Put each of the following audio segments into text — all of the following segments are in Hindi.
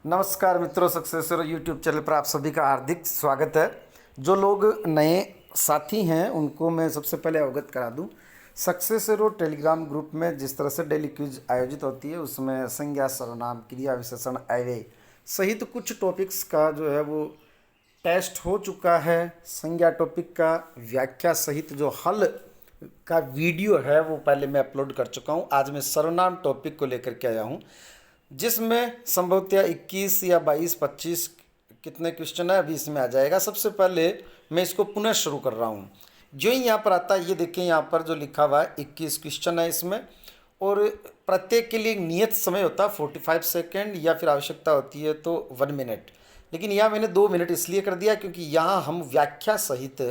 नमस्कार मित्रों, सक्सेसर यूट्यूब चैनल पर आप सभी का हार्दिक स्वागत है। जो लोग नए साथी हैं उनको मैं सबसे पहले अवगत करा दूं। सक्सेसर टेलीग्राम ग्रुप में जिस तरह से डेली क्विज आयोजित होती है उसमें संज्ञा, सर्वनाम, क्रिया विशेषण, अव्यय सहित कुछ टॉपिक्स का जो है वो टेस्ट हो चुका है। संज्ञा टॉपिक का व्याख्या सहित जो हल का वीडियो है वो पहले मैं अपलोड कर चुका हूँ। आज मैं सर्वनाम टॉपिक को लेकर के आया हूँ, जिसमें संभवतः 21 या 22, 25 कितने क्वेश्चन है अभी इसमें आ जाएगा। सबसे पहले मैं इसको पुनः शुरू कर रहा हूँ। जो ही यहाँ पर आता है, ये देखिए यहाँ पर जो लिखा हुआ है 21 क्वेश्चन है इसमें, और प्रत्येक के लिए एक नियत समय होता है 45 सेकेंड या फिर आवश्यकता होती है तो 1 मिनट। लेकिन यहाँ मैंने 2 मिनट इसलिए कर दिया क्योंकि यहाँ हम व्याख्या सहित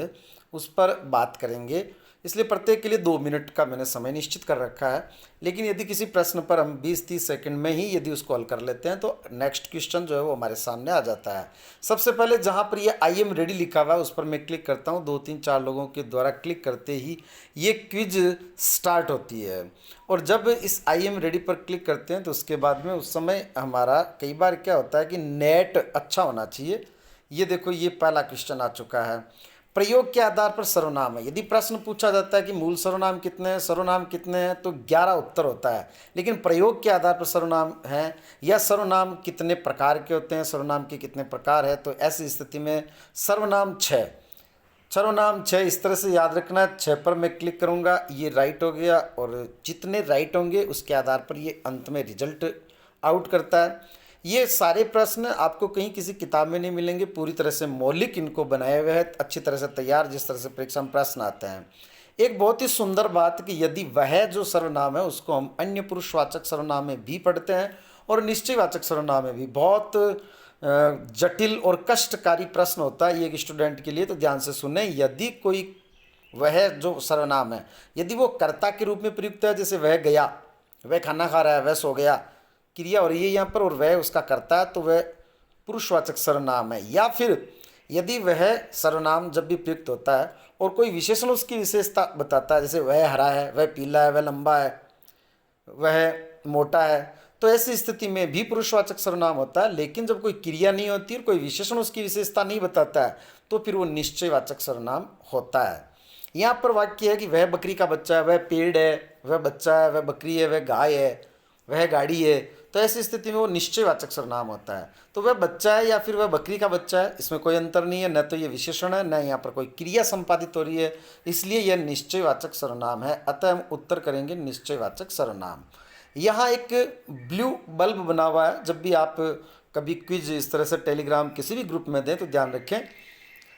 उस पर बात करेंगे, इसलिए प्रत्येक के लिए 2 मिनट का मैंने समय निश्चित कर रखा है। लेकिन यदि किसी प्रश्न पर हम 20-30 सेकंड में ही यदि उसको हल कर लेते हैं तो नेक्स्ट क्वेश्चन जो है वो हमारे सामने आ जाता है। सबसे पहले जहाँ पर ये आई एम रेडी लिखा हुआ है उस पर मैं क्लिक करता हूँ। 2-3-4 लोगों के द्वारा क्लिक करते ही ये क्विज स्टार्ट होती है, और जब इस आई एम रेडी पर क्लिक करते हैं तो उसके बाद में उस समय हमारा कई बार क्या होता है कि नेट अच्छा होना चाहिए। ये देखो, ये पहला क्वेश्चन आ चुका है। प्रयोग के आधार पर सर्वनाम है। यदि प्रश्न पूछा जाता है कि मूल सर्वनाम कितने हैं, सर्वनाम कितने हैं, तो 11 उत्तर होता है। लेकिन प्रयोग के आधार पर सर्वनाम है या सर्वनाम कितने प्रकार के होते हैं, सर्वनाम के कितने प्रकार है, तो ऐसी स्थिति में सर्वनाम 6, सर्वनाम 6 इस तरह से याद रखना। 6 पर मैं क्लिक करूंगा, ये राइट हो गया, और जितने राइट होंगे उसके आधार पर ये अंत में रिजल्ट आउट करता है। ये सारे प्रश्न आपको कहीं किसी किताब में नहीं मिलेंगे, पूरी तरह से मौलिक इनको बनाए हुए हैं, अच्छी तरह से तैयार, जिस तरह से परीक्षा में प्रश्न आते हैं। एक बहुत ही सुंदर बात कि यदि वह जो सर्वनाम है उसको हम अन्य पुरुषवाचक सर्वनाम में भी पढ़ते हैं और निश्चयवाचक सर्वनाम में भी। बहुत जटिल और कष्टकारी प्रश्न होता है ये एक स्टूडेंट के लिए, तो ध्यान से सुने। यदि कोई वह जो सर्वनाम है यदि वो कर्ता के रूप में प्रयुक्त है, जैसे वह गया, वह खाना खा रहा है, वह सो गया, क्रिया हो रही है यहाँ पर और वह उसका करता है, तो वह पुरुषवाचक सर्वनाम है। या फिर यदि वह सर्वनाम जब भी प्रयुक्त होता है और कोई विशेषण उसकी विशेषता बताता है, जैसे वह हरा है, वह पीला है, वह लंबा है, वह मोटा है, तो ऐसी स्थिति में भी पुरुषवाचक सर्वनाम होता है। लेकिन जब कोई क्रिया नहीं होती और कोई विशेषण उसकी विशेषता नहीं बताता है तो फिर वो निश्चयवाचक सर्वनाम होता है। यहाँ पर वाक्य है कि वह बकरी का बच्चा है, वह पेड़ है, वह बच्चा है, वह बकरी है, वह गाय है, वह गाड़ी है, तो ऐसी स्थिति में वो निश्चयवाचक सर्वनाम होता है। तो वह बच्चा है या फिर वह बकरी का बच्चा है, इसमें कोई अंतर नहीं है, न तो ये विशेषण है न यहाँ पर कोई क्रिया संपादित हो रही है, इसलिए यह निश्चयवाचक सर्वनाम है। अतः हम उत्तर करेंगे निश्चयवाचक सर्वनाम। यहाँ एक ब्लू बल्ब बना हुआ है। जब भी आप कभी क्विज इस तरह से टेलीग्राम किसी भी ग्रुप में दें तो ध्यान रखें,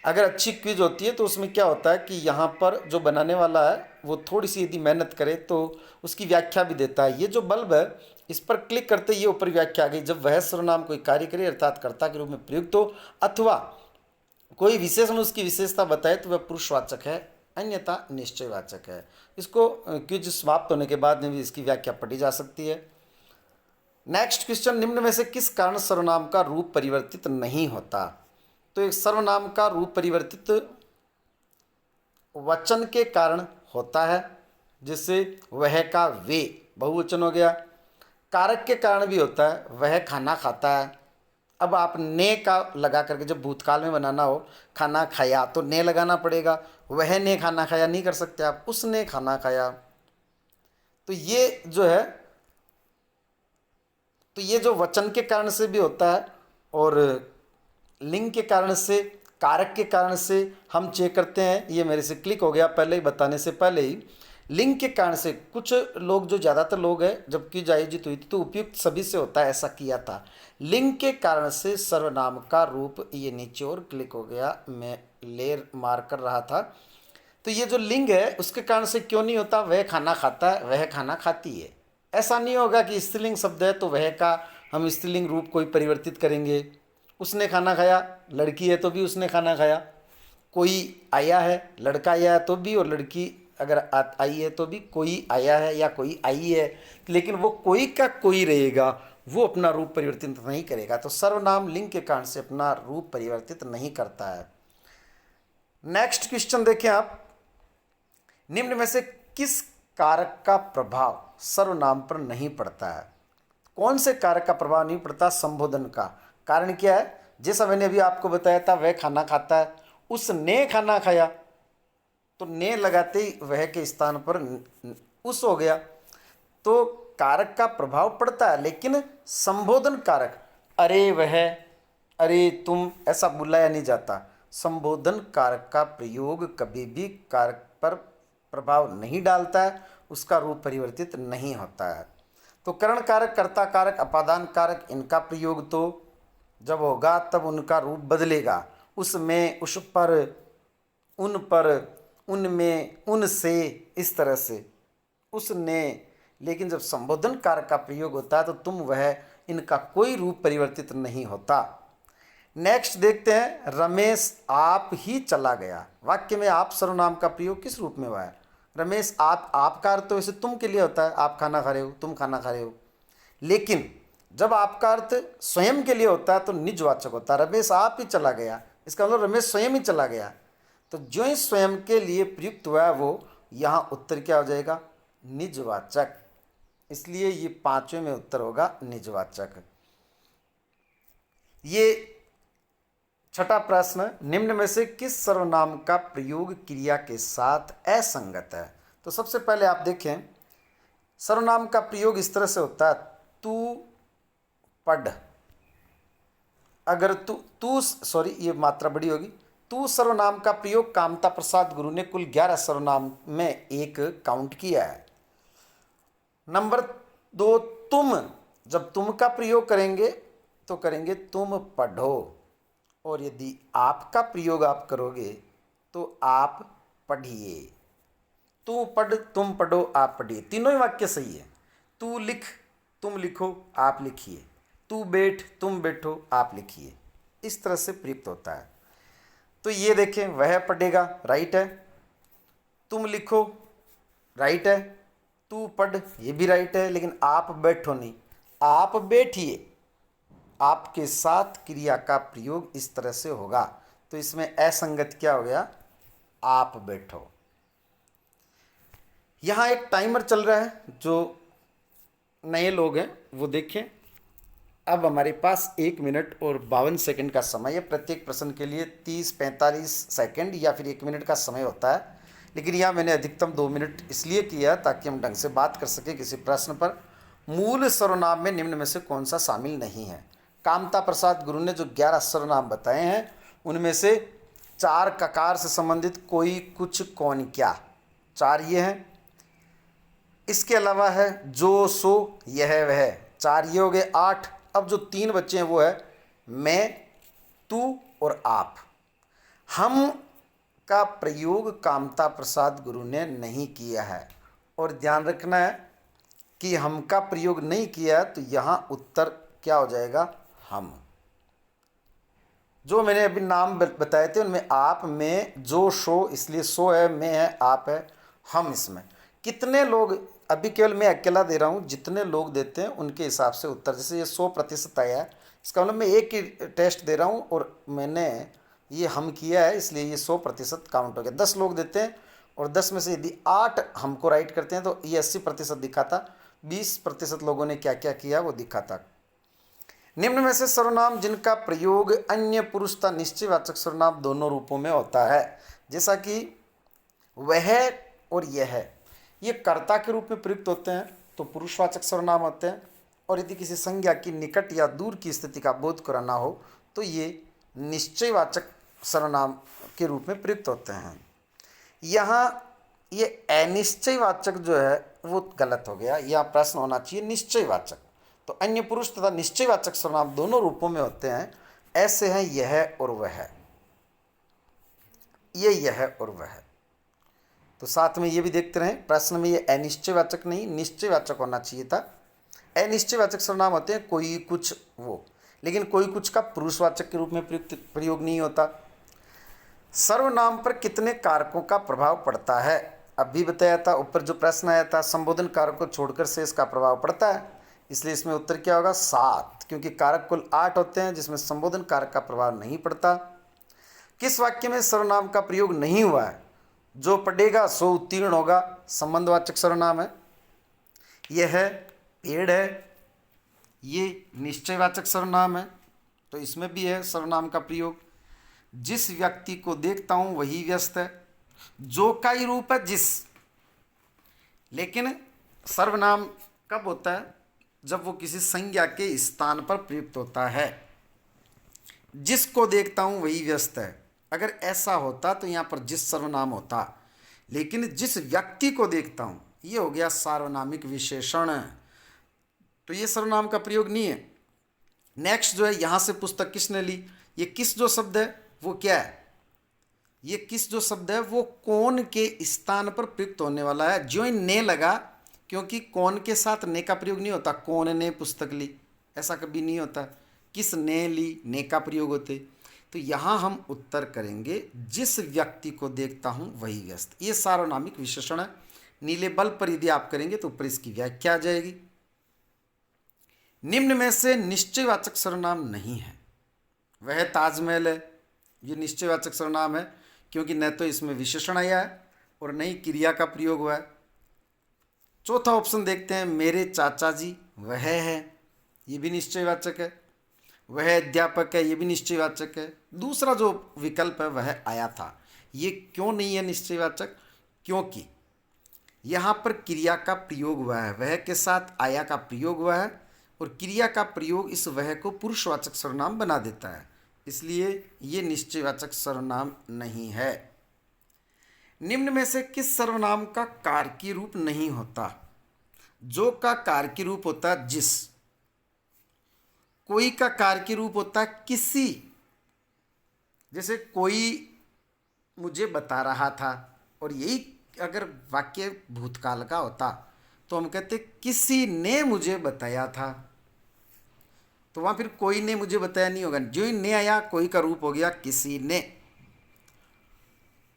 अगर अच्छी क्विज होती है तो उसमें क्या होता है कि यहाँ पर जो बनाने वाला है वो थोड़ी सी यदि मेहनत करे तो उसकी व्याख्या भी देता है। ये जो बल्ब है इस पर क्लिक करते ही ये ऊपर व्याख्या आ गई। जब वह सर्वनाम कोई कार्य करे अर्थात कर्ता के रूप में प्रयुक्त हो अथवा कोई विशेषण उसकी विशेषता बताए तो वह पुरुषवाचक है, अन्यथा निश्चयवाचक है। इसको क्विज समाप्त होने के बाद में भी इसकी व्याख्या पढ़ी जा सकती है। नेक्स्ट क्वेश्चन, निम्न में से किस कारण सर्वनाम का रूप परिवर्तित नहीं होता? तो एक सर्वनाम का रूप परिवर्तित वचन के कारण होता है, जिससे वह का वे बहुवचन हो गया। कारक के कारण भी होता है, वह खाना खाता है। अब आप ने का लगा करके जब भूतकाल में बनाना हो, खाना खाया, तो ने लगाना पड़ेगा। वह ने खाना खाया नहीं कर सकते आप, उसने खाना खाया। तो ये जो है, तो ये जो वचन के कारण से भी होता है और लिंग के कारण से, कारक के कारण से हम चेक करते हैं। ये मेरे से क्लिक हो गया पहले ही बताने से पहले ही। लिंग के कारण से कुछ लोग, जो ज़्यादातर लोग हैं, जबकि आयोजित हुई थी तो उपयुक्त सभी से होता है, ऐसा किया था। लिंग के कारण से सर्वनाम का रूप, ये नीचे और क्लिक हो गया, मैं लेर मार कर रहा था। तो ये जो लिंग है उसके कारण से क्यों नहीं होता? वह खाना खाता है, वह खाना खाती है। ऐसा नहीं होगा कि स्त्रीलिंग शब्द है तो वह का हम स्त्रीलिंग रूप कोई परिवर्तित करेंगे। उसने खाना खाया, लड़की है तो भी उसने खाना खाया। कोई आया है, लड़का आया है तो भी, और लड़की अगर आई है तो भी, कोई आया है या कोई आई है, लेकिन वो कोई का कोई रहेगा, वो अपना रूप परिवर्तित नहीं करेगा। तो सर्वनाम लिंग के कारण से अपना रूप परिवर्तित नहीं करता है। नेक्स्ट क्वेश्चन देखें आप, निम्न में से किस कारक का प्रभाव सर्वनाम पर नहीं पड़ता है? कौन से कारक का प्रभाव नहीं पड़ता? संबोधन का। कारण क्या है? जैसा मैंने अभी आपको बताया था, वह खाना खाता है, उसने खाना खाया, तो ने लगाते ही वह के स्थान पर उस हो गया। तो कारक का प्रभाव पड़ता है, लेकिन संबोधन कारक, अरे वह, अरे तुम, ऐसा बुलाया नहीं जाता। संबोधन कारक का प्रयोग कभी भी कारक पर प्रभाव नहीं डालता है, उसका रूप परिवर्तित नहीं होता है। तो करण कारक, कर्ता कारक, अपादान कारक, इनका प्रयोग तो जब होगा तब उनका रूप बदलेगा। उसमें, उस पर, उन पर, उनमें, उनसे, इस तरह से, उसने। लेकिन जब संबोधन कारक का प्रयोग होता है तो तुम, वह, इनका कोई रूप परिवर्तित नहीं होता। नेक्स्ट देखते हैं, रमेश आप ही चला गया। वाक्य में आप सर्वनाम का प्रयोग किस रूप में हुआ है? रमेश आप का अर्थ तो वैसे तुम के लिए होता है, आप खाना खा रहे हो, तुम खाना खा रहे हो। लेकिन जब आपका अर्थ स्वयं के लिए होता है तो निजवाचक होता है। रमेश आप ही चला गया, इसका मतलब रमेश स्वयं ही चला गया। तो जो ही स्वयं के लिए प्रयुक्त हुआ है वो यहाँ उत्तर क्या हो जाएगा? निजवाचक। इसलिए ये पांचवें में उत्तर होगा निजवाचक। ये छठा प्रश्न, निम्न में से किस सर्वनाम का प्रयोग क्रिया के साथ असंगत है? तो सबसे पहले आप देखें, सर्वनाम का प्रयोग इस तरह से होता है, तू पढ़। अगर ये मात्रा बड़ी होगी। तू सर्वनाम का प्रयोग कामता प्रसाद गुरु ने कुल 11 सर्वनाम में एक काउंट किया है। नंबर 2, तुम, जब तुम का प्रयोग करेंगे तो करेंगे तुम पढ़ो, और यदि आपका प्रयोग आप करोगे तो आप पढ़िए। तू पढ़, तुम पढ़ो, आप पढ़िए, तीनों ही वाक्य सही है। तू लिख, तुम लिखो, आप लिखिए। तू बैठ, तुम बैठो, आप लिखिए। इस तरह से प्रयुक्त होता है। तो ये देखें, वह पढ़ेगा, राइट है। तुम लिखो, राइट है। तू पढ़, ये भी राइट है, लेकिन आप बैठो नहीं, आप बैठिए। आपके साथ क्रिया का प्रयोग इस तरह से होगा। तो इसमें असंगत क्या हो गया? आप बैठो। यहाँ एक टाइमर चल रहा है, जो नए लोग हैं वो देखें। अब हमारे पास 1 मिनट और 52 सेकंड का समय है। प्रत्येक प्रश्न के लिए 30-45 सेकंड या फिर 1 मिनट का समय होता है, लेकिन यहाँ मैंने अधिकतम 2 मिनट इसलिए किया ताकि हम ढंग से बात कर सकें किसी प्रश्न पर। मूल सर्वनाम में निम्न में से कौन सा शामिल नहीं है? कामता प्रसाद गुरु ने जो 11 सर्वनाम बताए हैं उनमें से 4 ककार से संबंधित, कोई, कुछ, कौन, क्या, 4 ये हैं। इसके अलावा है जो, सो, यह, वह, 4 ये हो गए, 8। अब जो 3 बच्चे हैं वो है मैं, तू और आप। हम का प्रयोग कामता प्रसाद गुरु ने नहीं किया है, और ध्यान रखना है कि हम का प्रयोग नहीं किया तो यहाँ उत्तर क्या हो जाएगा? हम। जो मैंने अभी नाम बताए थे उनमें आप, में, जो, शो, इसलिए सो है, मैं है, आप है, हम। इसमें कितने लोग, अभी केवल मैं अकेला दे रहा हूँ, जितने लोग देते हैं उनके हिसाब से उत्तर। जैसे ये 100% आया है, इसका मतलब मैं एक ही टेस्ट दे रहा हूँ और मैंने ये हम किया है, इसलिए ये 100% काउंट हो गया। 10 लोग देते हैं और 10 में से यदि 8 हमको राइट करते हैं तो ये 80% दिखाता। 20% लोगों ने क्या क्या किया वो दिखाता। निम्न में से सर्वनाम जिनका प्रयोग अन्य पुरुष तथा निश्चयवाचक सर्वनाम दोनों रूपों में होता है, जैसा कि वह और यह, ये कर्ता के रूप में प्रयुक्त होते हैं तो पुरुषवाचक सर्वनाम होते हैं, और यदि किसी संज्ञा की निकट या दूर की स्थिति का बोध कराना हो तो ये निश्चयवाचक सर्वनाम के रूप में प्रयुक्त होते हैं। यहाँ ये अनिश्चयवाचक जो है वो गलत हो गया, यहाँ प्रश्न होना चाहिए निश्चयवाचक। तो अन्य पुरुष तथा निश्चयवाचक सर्वनाम दोनों रूपों में होते हैं। ऐसे हैं यह और वह, ये यह और वह। तो साथ में ये भी देखते रहें, प्रश्न में ये अनिश्चयवाचक नहीं निश्चयवाचक होना चाहिए था। अनिश्चयवाचक सर्वनाम होते हैं कोई, कुछ, वो, लेकिन कोई कुछ का पुरुषवाचक के रूप में प्रयोग नहीं होता। सर्वनाम पर कितने कारकों का प्रभाव पड़ता है? अभी बताया था, ऊपर जो प्रश्न आया था, संबोधन कारक को छोड़कर शेष का प्रभाव पड़ता है, इसलिए इसमें उत्तर क्या होगा? 7, क्योंकि कारक कुल 8 होते हैं जिसमें संबोधन कारक का प्रभाव नहीं पड़ता। किस वाक्य में सर्वनाम का प्रयोग नहीं हुआ है? जो पढ़ेगा सो उत्तीर्ण होगा, संबंधवाचक सर्वनाम है। यह है पेड़ है, ये निश्चयवाचक सर्वनाम है, तो इसमें भी है सर्वनाम का प्रयोग। जिस व्यक्ति को देखता हूँ वही व्यस्त है, जो का ही रूप है जिस। लेकिन सर्वनाम कब होता है? जब वो किसी संज्ञा के स्थान पर प्रयुक्त होता है। जिसको देखता हूँ वही व्यस्त है, अगर ऐसा होता तो यहाँ पर जिस सर्वनाम होता। लेकिन जिस व्यक्ति को देखता हूँ ये हो गया सार्वनामिक विशेषण, तो ये सर्वनाम का प्रयोग नहीं है। नेक्स्ट जो है, यहाँ से पुस्तक किसने ली, ये किस जो शब्द है वो क्या है? ये किस जो शब्द है वो कौन के स्थान पर प्रयुक्त होने वाला है। जो ही ने लगा, क्योंकि कौन के साथ ने का प्रयोग नहीं होता। कौन ने पुस्तक ली ऐसा कभी नहीं होता, किस ने ली ने का प्रयोग होते। तो यहाँ हम उत्तर करेंगे जिस व्यक्ति को देखता हूँ वही व्यस्त। ये सार्वनामिक विशेषण है। नीले बल पर यदि आप करेंगे तो ऊपर इसकी व्याख्या आ जाएगी। निम्न में से निश्चयवाचक सर्वनाम नहीं है। वह ताजमहल है, ये निश्चयवाचक सर्वनाम है, क्योंकि न तो इसमें विशेषण आया है और न ही क्रिया का प्रयोग हुआ है। चौथा ऑप्शन देखते हैं, मेरे चाचा जी, वह है, ये भी निश्चयवाचक है। वह अध्यापक है, ये भी निश्चयवाचक है। दूसरा जो विकल्प है वह आया था, ये क्यों नहीं है निश्चयवाचक? क्योंकि यहाँ पर क्रिया का प्रयोग हुआ है, वह के साथ आया का प्रयोग हुआ है, और क्रिया का प्रयोग इस वह को पुरुषवाचक सर्वनाम बना देता है, इसलिए ये निश्चयवाचक सर्वनाम नहीं है। निम्न में से किस सर्वनाम का कारकी रूप नहीं होता? जो का कारकी रूप होता है जिस, कोई का कारकी रूप होता है किसी। जैसे कोई मुझे बता रहा था, और यही अगर वाक्य भूतकाल का होता तो हम कहते किसी ने मुझे बताया था, तो वहाँ फिर कोई ने मुझे बताया नहीं होगा। जो ही ने आया कोई का रूप हो गया किसी ने।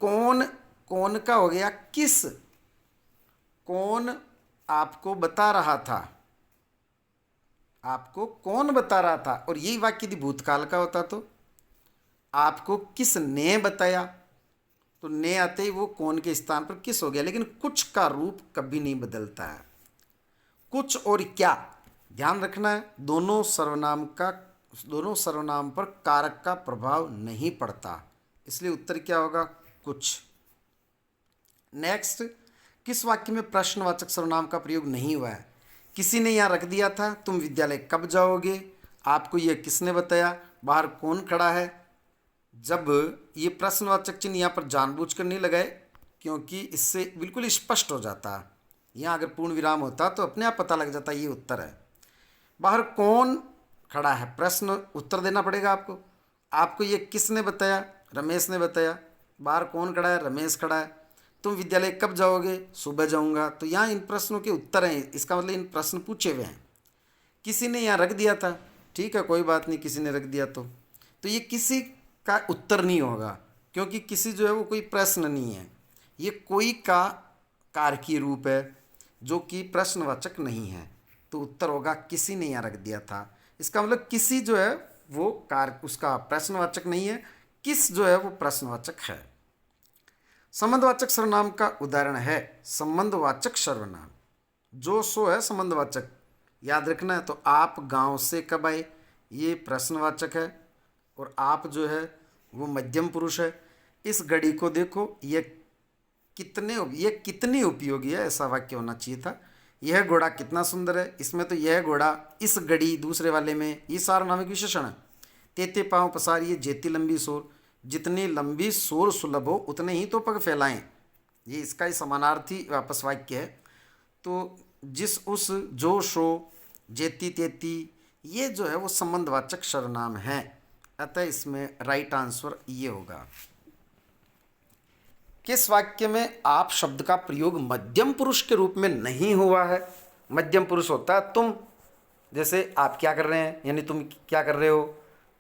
कौन, कौन का हो गया किस। कौन आपको बता रहा था, आपको कौन बता रहा था। और यही वाक्य यदि भूतकाल का होता तो आपको किस ने बताया, तो ने आते ही वो कौन के स्थान पर किस हो गया। लेकिन कुछ का रूप कभी नहीं बदलता है। कुछ और क्या ध्यान रखना है, दोनों सर्वनाम पर कारक का प्रभाव नहीं पड़ता, इसलिए उत्तर क्या होगा? कुछ। नेक्स्ट, किस वाक्य में प्रश्नवाचक सर्वनाम का प्रयोग नहीं हुआ है? किसी ने यहाँ रख दिया था, तुम विद्यालय कब जाओगे, आपको यह किसने बताया, बाहर कौन खड़ा है। जब ये प्रश्नवाचक चिन्ह यहाँ पर जानबूझकर नहीं लगाए, क्योंकि इससे बिल्कुल स्पष्ट हो जाता है। यहाँ अगर पूर्ण विराम होता तो अपने आप पता लग जाता ये उत्तर है। बाहर कौन खड़ा है, प्रश्न उत्तर देना पड़ेगा आपको। आपको ये किसने बताया, रमेश ने बताया। बाहर कौन खड़ा है, रमेश खड़ा है। तुम विद्यालय कब जाओगे, सुबह जाऊंगा। तो यहाँ इन प्रश्नों के उत्तर हैं, इसका मतलब इन प्रश्न पूछे हुए हैं। किसी ने यहाँ रख दिया था, ठीक है कोई बात नहीं, किसी ने रख दिया तो ये किसी का उत्तर नहीं होगा, क्योंकि किसी जो है वो कोई प्रश्न नहीं है। ये कोई का कारकी रूप है जो कि प्रश्नवाचक नहीं है, तो उत्तर होगा किसी ने यहाँ रख दिया था। इसका मतलब किसी जो है वो उसका प्रश्नवाचक नहीं है, किस जो है वो प्रश्नवाचक है। संबंधवाचक सर्वनाम का उदाहरण है संबंधवाचक सर्वनाम। जो सो है संबंधवाचक, याद रखना है। तो आप गांव से कब आए, ये प्रश्नवाचक है, और आप जो है वो मध्यम पुरुष है। इस घड़ी को देखो, ये कितनी उपयोगी है, ऐसा वाक्य होना चाहिए था। यह घोड़ा कितना सुंदर है, इसमें तो यह घोड़ा, इस घड़ी दूसरे वाले में, ये सार्वनामिक विशेषण है। तेते पाँव पसारिए जेती लंबी सोर, जितनी लंबी सोर सुलभ हो उतने ही तो पग फैलाएं, ये इसका ही समानार्थी वापस वाक्य है। तो जिस, उस, जो, शो, जेती, तेती, ये जो है वो संबंधवाचक सर्वनाम है। अतः इसमें राइट आंसर ये होगा। किस वाक्य में आप शब्द का प्रयोग मध्यम पुरुष के रूप में नहीं हुआ है? मध्यम पुरुष होता है तुम। जैसे आप क्या कर रहे हैं, यानी तुम क्या कर रहे हो,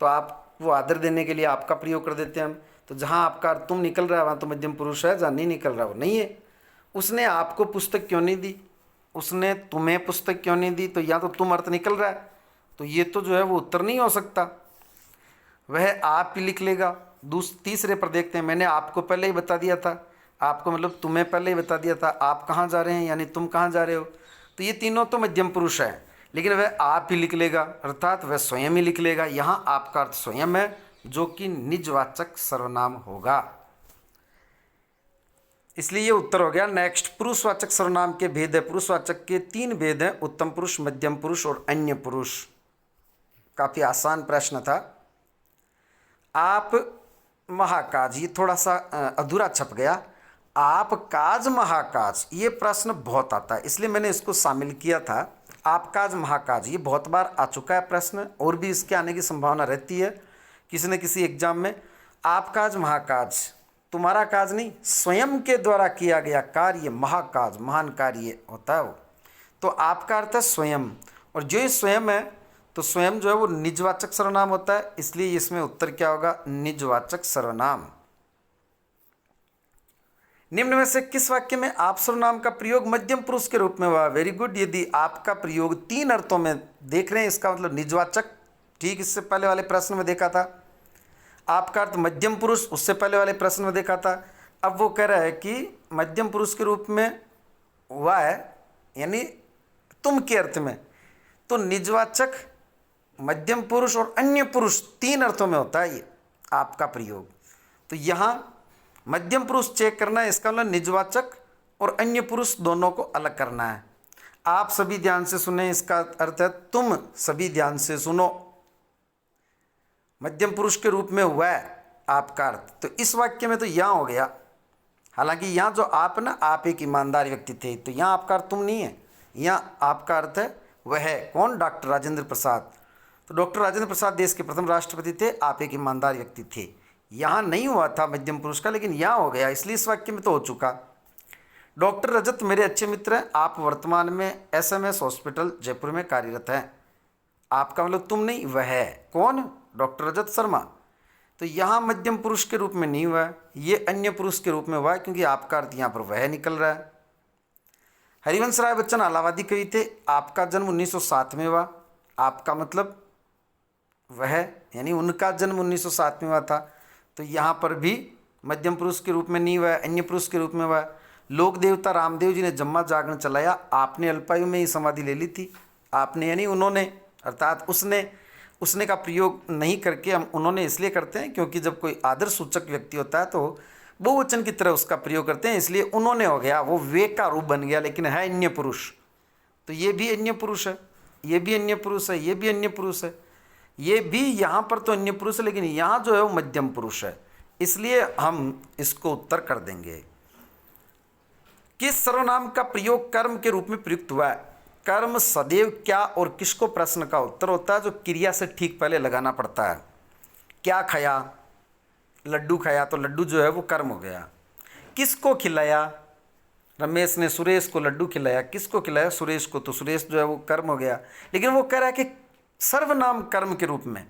तो आप वो आदर देने के लिए आपका प्रयोग कर देते हैं हम। तो जहाँ आपका तुम निकल रहा है वहाँ तो मध्यम पुरुष है, जहाँ नहीं निकल रहा वो नहीं है। उसने आपको पुस्तक क्यों नहीं दी, उसने तुम्हें पुस्तक क्यों नहीं दी, तो या तो तुम अर्थ निकल रहा है, तो ये तो जो है वो उत्तर नहीं हो सकता। वह आप ही लिख लेगा। तीसरे पर देखते हैं, मैंने आपको पहले ही बता दिया था। आपको मतलब तुम्हें पहले ही बता दिया था। आप कहाँ जा रहे हैं, यानी तुम कहाँ जा रहे हो। तो ये तीनों तो मध्यम पुरुष है, लेकिन वह आप ही लिख लेगा, अर्थात वह स्वयं ही लिख लेगा। यहाँ आपका अर्थ स्वयं है, जो कि निजवाचक सर्वनाम होगा। इसलिए ये उत्तर हो गया। नेक्स्ट, पुरुषवाचक सर्वनाम के भेद है। पुरुषवाचक के 3 भेद हैं, उत्तम पुरुष, मध्यम पुरुष और अन्य पुरुष। काफ़ी आसान प्रश्न था। आप महाकाज, ये थोड़ा सा अधूरा छप गया। आप काज महाकाज, ये प्रश्न बहुत आता है, इसलिए मैंने इसको शामिल किया था। आप काज महाकाज, ये बहुत बार आ चुका है प्रश्न, और भी इसके आने की संभावना रहती है किसी न किसी एग्जाम में। आप काज महाकाज, तुम्हारा काज नहीं, स्वयं के द्वारा किया गया कार्य महाकाज, महान कार्य होता है वो। तो आपका अर्थ है स्वयं, और जो ये स्वयं है तो स्वयं जो है वो निजवाचक सर्वनाम होता है, इसलिए इसमें उत्तर क्या होगा, निजवाचक सर्वनाम। निम्न में से किस वाक्य में आप सर्वनाम का प्रयोग मध्यम पुरुष के रूप में हुआ? Very good. यदि आपका प्रयोग 3 अर्थों में देख रहे हैं, इसका मतलब निजवाचक, ठीक इससे पहले वाले प्रश्न में देखा था। आपका अर्थ मध्यम पुरुष, उससे पहले वाले प्रश्न में देखा था। अब वो कह रहा है कि मध्यम पुरुष के रूप में हुआ है, यानी तुम के अर्थ में। तो निजवाचक, मध्यम पुरुष और अन्य पुरुष 3 अर्थों में होता है ये आपका प्रयोग। तो यहाँ मध्यम पुरुष चेक करना है, इसका मतलब निजवाचक और अन्य पुरुष दोनों को अलग करना है। आप सभी ध्यान से सुने, इसका अर्थ है तुम सभी ध्यान से सुनो। मध्यम पुरुष के रूप में हुआ है आपका अर्थ, तो इस वाक्य में तो यहाँ हो गया। हालांकि यहाँ जो आप ना, आप एक ईमानदार व्यक्ति थे, तो यहाँ आपका अर्थ तुम नहीं है, यहाँ आपका अर्थ है वह है। कौन? डॉक्टर राजेंद्र प्रसाद। तो डॉक्टर राजेंद्र प्रसाद देश के प्रथम राष्ट्रपति थे, आप एक ईमानदार व्यक्ति थे। यहाँ नहीं हुआ था मध्यम पुरुष का, लेकिन यहाँ हो गया, इसलिए इस वाक्य में तो हो चुका। डॉक्टर रजत मेरे अच्छे मित्र हैं, आप वर्तमान में SMS हॉस्पिटल जयपुर में कार्यरत हैं। आपका मतलब तुम नहीं, वह है। कौन? डॉक्टर रजत शर्मा। तो यहाँ मध्यम पुरुष के रूप में नहीं हुआ है, ये अन्य पुरुष के रूप में हुआ है, क्योंकि आपका अर्थ यहाँ पर वह निकल रहा है। हरिवंश राय बच्चन इलाहाबादी कवि थे, आपका जन्म 1907 में हुआ। आपका मतलब वह, यानी उनका जन्म 1907 में हुआ था। तो यहाँ पर भी मध्यम पुरुष के रूप में नहीं हुआ है, अन्य पुरुष के रूप में हुआ है। लोक देवता रामदेव जी ने जम्मा जागरण चलाया, आपने अल्पायु में ही समाधि ले ली थी। आपने यानी उन्होंने, अर्थात उसने का प्रयोग नहीं करके हम उन्होंने इसलिए करते हैं क्योंकि जब कोई आदर सूचक व्यक्ति होता है तो बहुवचन की तरह उसका प्रयोग करते हैं, इसलिए उन्होंने हो गया, वो वे का रूप बन गया, लेकिन है अन्य पुरुष। तो ये भी अन्य पुरुष है, ये भी अन्य पुरुष है, ये भी अन्य पुरुष है, ये भी यहाँ पर तो अन्य पुरुष है, लेकिन यहाँ जो है वो मध्यम पुरुष है, इसलिए हम इसको उत्तर कर देंगे। किस सर्वनाम का प्रयोग कर्म के रूप में प्रयुक्त हुआ है? कर्म सदैव क्या और किसको प्रश्न का उत्तर होता है, जो क्रिया से ठीक पहले लगाना पड़ता है। क्या खाया? लड्डू खाया, तो लड्डू जो है वो कर्म हो गया। किसको खिलाया? रमेश ने सुरेश को लड्डू खिलाया। किसको खिलाया? सुरेश को, तो सुरेश जो है वो कर्म हो गया। लेकिन वो कह रहा है कि सर्वनाम कर्म के रूप में,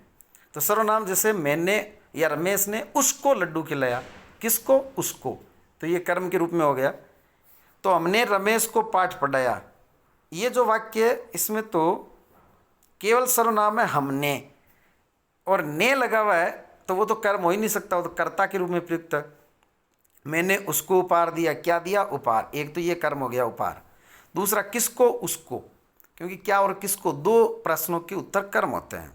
तो सर्वनाम जैसे मैंने या रमेश ने उसको लड्डू खिलाया। किसको? उसको, तो ये कर्म के रूप में हो गया। तो हमने रमेश को पाठ पढ़ाया, ये जो वाक्य है इसमें तो केवल सर्वनाम है हमने, और ने लगा हुआ है, तो वो तो कर्म हो ही नहीं सकता, वो तो कर्ता के रूप में प्रयुक्त है। मैंने उसको उपहार दिया, क्या दिया? उपहार। एक तो ये कर्म हो गया उपहार। दूसरा किसको? उसको, क्योंकि क्या और किसको 2 प्रश्नों के उत्तर कर्म होते हैं।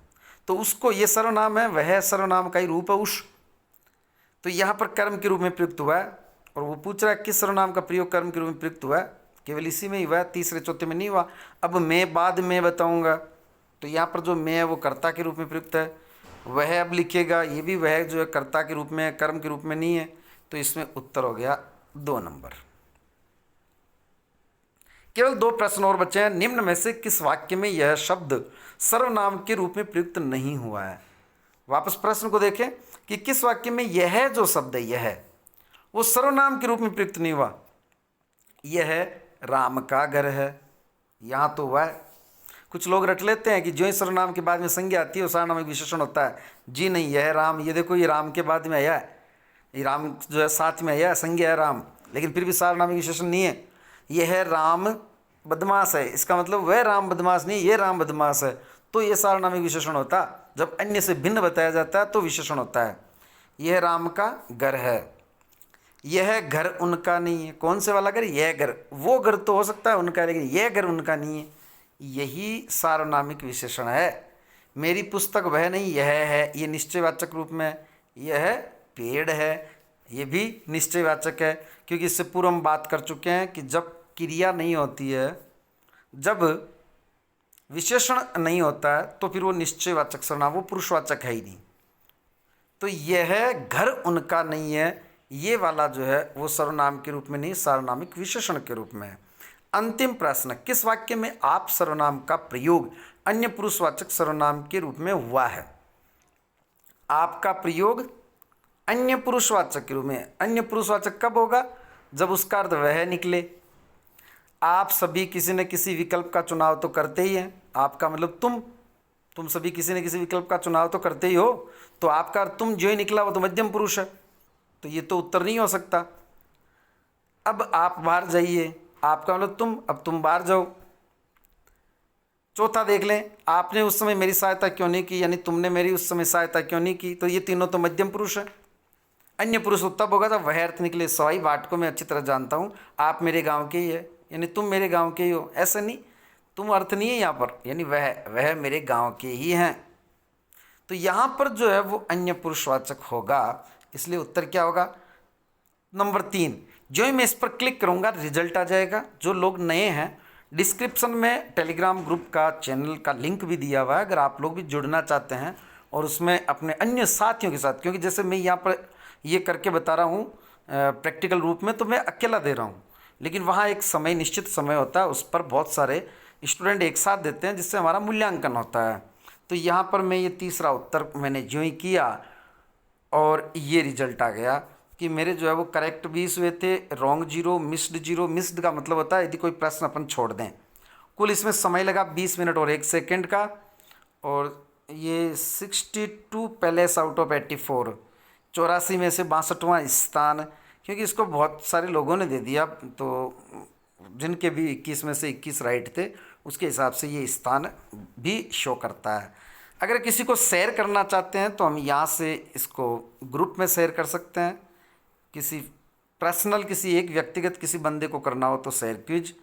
तो उसको ये सर्वनाम है, वह सर्वनाम का ही रूप है उस, तो यहाँ पर कर्म के रूप में प्रयुक्त हुआ है। और वो पूछ रहा है किस सर्वनाम का प्रयोग कर्म के रूप में प्रयुक्त हुआ है, केवल इसी में ही हुआ है, तीसरे चौथे में नहीं हुआ। अब मैं बाद में बताऊंगा, तो यहाँ पर जो मैं है वो कर्ता के रूप में प्रयुक्त है, वह अब लिखेगा, ये भी वह जो है कर्ता के रूप में है, कर्म के रूप में नहीं है। तो इसमें उत्तर हो गया 2 नंबर। केवल 2 प्रश्न और बचे हैं। निम्न में से किस वाक्य में यह शब्द सर्वनाम के रूप में प्रयुक्त नहीं हुआ है? वापस प्रश्न को देखें कि किस वाक्य में यह जो शब्द है, यह वो सर्वनाम के रूप में प्रयुक्त नहीं हुआ। यह राम का घर है, यहाँ तो हुआ है। कुछ लोग रट लेते हैं कि जो ही सर्वनाम के बाद में संज्ञा आती है वो सार्वनामिक विशेषण होता है। जी नहीं, यह राम, ये देखो ये राम के बाद में आया है, ये राम जो है साथ में आया है, संज्ञा है राम, लेकिन फिर भी सार्वनामिक विशेषण नहीं है। यह राम बदमाश है, इसका मतलब वह राम बदमाश नहीं, ये राम बदमाश है, तो ये सार्वनामिक विशेषण होता। जब अन्य से भिन्न बताया जाता है तो विशेषण होता है। यह राम का घर है, यह घर उनका नहीं है। कौन से वाला घर? यह घर। वो घर तो हो सकता है उनका, लेकिन यह घर उनका नहीं है। यही सार्वनामिक विशेषण है। मेरी पुस्तक वह नहीं यह है, ये निश्चयवाचक रूप में। यह पेड़ है, ये भी निश्चयवाचक है, क्योंकि इससे पूर्व हम बात कर चुके हैं कि जब क्रिया नहीं होती है, जब विशेषण नहीं होता है, तो फिर वो निश्चयवाचक सर्वनाम, वो पुरुषवाचक है ही नहीं। तो यह घर उनका नहीं है, ये वाला जो है वो सर्वनाम के रूप में नहीं, सार्वनामिक विशेषण के रूप में है। अंतिम प्रश्न, किस वाक्य में आप सर्वनाम का प्रयोग अन्य पुरुषवाचक सर्वनाम के रूप में हुआ है? आपका प्रयोग अन्य पुरुषवाचक के रूप में। अन्य पुरुषवाचक कब होगा? जब उसका अर्थ वह निकले। आप सभी किसी न किसी विकल्प का चुनाव तो करते ही हैं। आपका मतलब तुम सभी किसी न किसी विकल्प का चुनाव तो करते ही हो, तो आपका अर्थ तुम जो ही निकला वो तो मध्यम पुरुष है, तो ये तो उत्तर नहीं हो सकता। अब आप बाहर जाइए, आपका मतलब तुम, अब तुम बाहर जाओ। चौथा देख लें, आपने उस समय मेरी सहायता क्यों नहीं की, यानी तुमने मेरी उस समय सहायता क्यों नहीं की, तो ये तीनों तो मध्यम पुरुष है। अन्य पुरुष तब होगा जब वह अर्थ निकले। सवाई बात को मैं अच्छी तरह जानता हूँ, आप मेरे गांव के ही है, यानी तुम मेरे गांव के ही हो, ऐसा नहीं, तुम अर्थ नहीं है यहाँ पर, यानी वह मेरे गांव के ही हैं। तो यहाँ पर जो है वो अन्य पुरुषवाचक होगा, इसलिए उत्तर क्या होगा? नंबर 3। जो ही मैं इस पर क्लिक करूँगा रिजल्ट आ जाएगा। जो लोग नए हैं, डिस्क्रिप्शन में टेलीग्राम ग्रुप का चैनल का लिंक भी दिया हुआ है, अगर आप लोग भी जुड़ना चाहते हैं और उसमें अपने अन्य साथियों के साथ, क्योंकि जैसे मैं यहाँ पर ये करके बता रहा हूँ प्रैक्टिकल रूप में, तो मैं अकेला दे रहा हूँ, लेकिन वहाँ एक समय, निश्चित समय होता है, उस पर बहुत सारे स्टूडेंट एक साथ देते हैं, जिससे हमारा मूल्यांकन होता है। तो यहाँ पर मैं ये तीसरा उत्तर मैंने जो ही किया और ये रिजल्ट आ गया कि मेरे जो है वो करेक्ट 20 हुए थे, रॉन्ग 0, मिस्ड 0। मिस्ड का मतलब होता है यदि कोई प्रश्न अपन छोड़ दें। कुल इसमें समय लगा 20 मिनट और 1 सेकंड का, और ये 62 पैलेस आउट ऑफ 84, 84 में से 62वां स्थान, क्योंकि इसको बहुत सारे लोगों ने दे दिया, तो जिनके भी 21 में से 21 राइट थे, उसके हिसाब से ये स्थान भी शो करता है। अगर किसी को शेयर करना चाहते हैं तो हम यहाँ से इसको ग्रुप में शेयर कर सकते हैं। किसी पर्सनल, किसी एक व्यक्तिगत किसी बंदे को करना हो तो शेयर क्विज।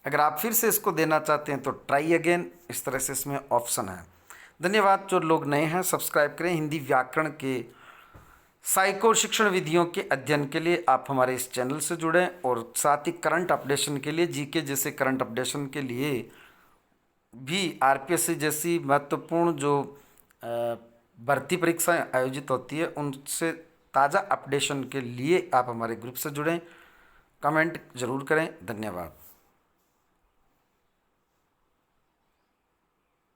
अगर आप फिर से इसको देना चाहते हैं तो ट्राई अगेन, इस तरह से इसमें ऑप्शन है। धन्यवाद। जो लोग नए हैं सब्सक्राइब करें। हिंदी व्याकरण के साइको शिक्षण विधियों के अध्ययन के लिए आप हमारे इस चैनल से जुड़ें, और साथ ही करंट अपडेशन के लिए, जीके जैसे करंट अपडेशन के लिए भी, आरपीएससी जैसी महत्वपूर्ण जो भर्ती परीक्षाएं आयोजित होती है उनसे ताज़ा अपडेशन के लिए आप हमारे ग्रुप से जुड़ें। कमेंट ज़रूर करें। धन्यवाद।